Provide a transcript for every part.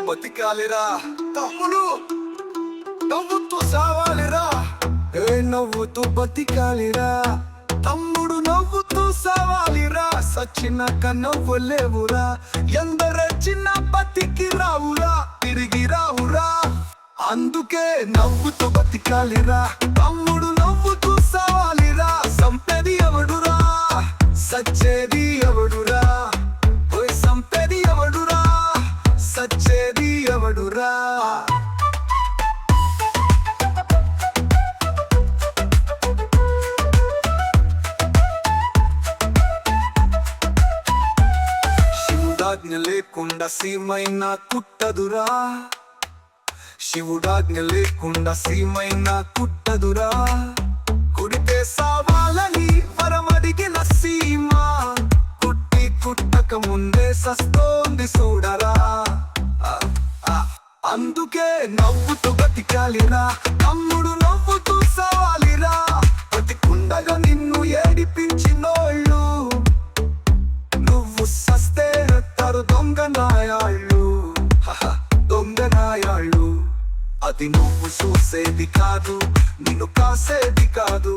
బతికాలిరా తమ్ముడు, నవ్వుతూ సావాలిరా. నవ్వుతూ బతికాలిరా తమ్ముడు, నవ్వుతూ సావాలిరా. సచ్చినాక నవ్వులేవురా, ఎందరొచ్చినా బతికి రావురా, తిరిగి రావురా. అందుకే నవ్వుతూ బతికాలిరా తమ్ముడు, నవ్వుతూ సావాలిరా. సంపేది ఎవడురా, సచ్చేది ఎవడురా? సంపేది ఎవడురా, సచ్చేది ఎవడురా? శివుడాజ్ఞ లేకుండా సీమైనా కుట్టదురా, శివుడాజ్ఞ లేకుండా సీమైనా కుట్టదురా. కుడితే సావాలని వరమడిగిన సీమ కుట్టి కుట్టక ముందే సస్తోంది చూడరా. అందుకే నవ్వుతూ బతికాలిరా తమ్ముడు, నవ్వుతూ సావాలిరా. బతికుండగా నిన్ను ఏడిపించినోళ్ళు నువ్వు సస్తే తరు దొంగనాయాళ్ళు, దొంగనాయాళ్ళు. అది నువ్వు చూసేది కాదు, నిన్ను కాసేది కాదు.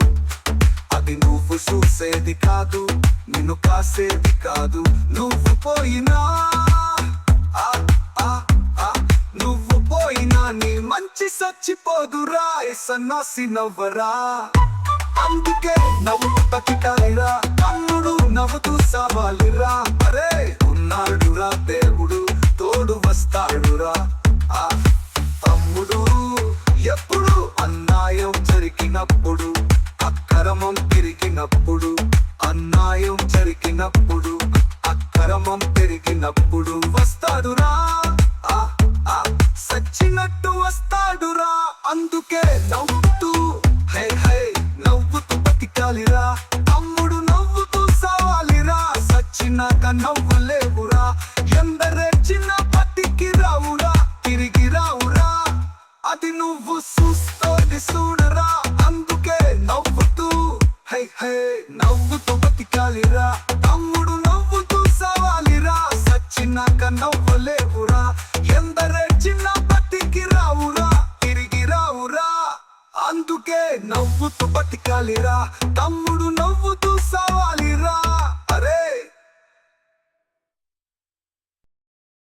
అది నువ్వు చూసేది కాదు, నిన్ను కాసేది కాదు. నువ్వు పోయినా నువ్వు పోయినా నీ మంచి సచ్చిపోదురా. సన్నాసి నవ్వరా, అందుకే నవ్వు బతికాలిరా తమ్ముడు, నవ్వుతూ సావాలిరా. అరే ఉన్నాడురా దేవుడు, తోడు వస్తాడురా. తమ్ముడు ఎప్పుడు అన్యాయం జరిగినప్పుడు, అక్రమం పెరిగినప్పుడు, అన్యాయం జరిగినప్పుడు, అక్రమం పెరిగినప్పుడు వస్తాడురా, సచ్చినట్టు వస్తాడురా. అందుకే నవ్వుతూ హే హే నవ్వుతూ బతికాలిరా తమ్ముడు, నవ్వుతూ సావాలిరా. సచ్చినాక నవ్వులేవురా, ఎందరొచ్చినా బతికి రావురా, తిరిగి రావురా. అది నువ్వు చూస్తోంది చూడరా. అందుకే నవ్వుతూ హే హే నవ్వుతూ బతికాలిరా తమ్ముడు, నవ్వుతూ సావాలిరా. సచ్చినాక నవ్వులేవురా, ఎందరొచ్చినా బతికి రావురా, తిరిగి రావురా. అందుకే నవ్వుతూ బతికాలిరా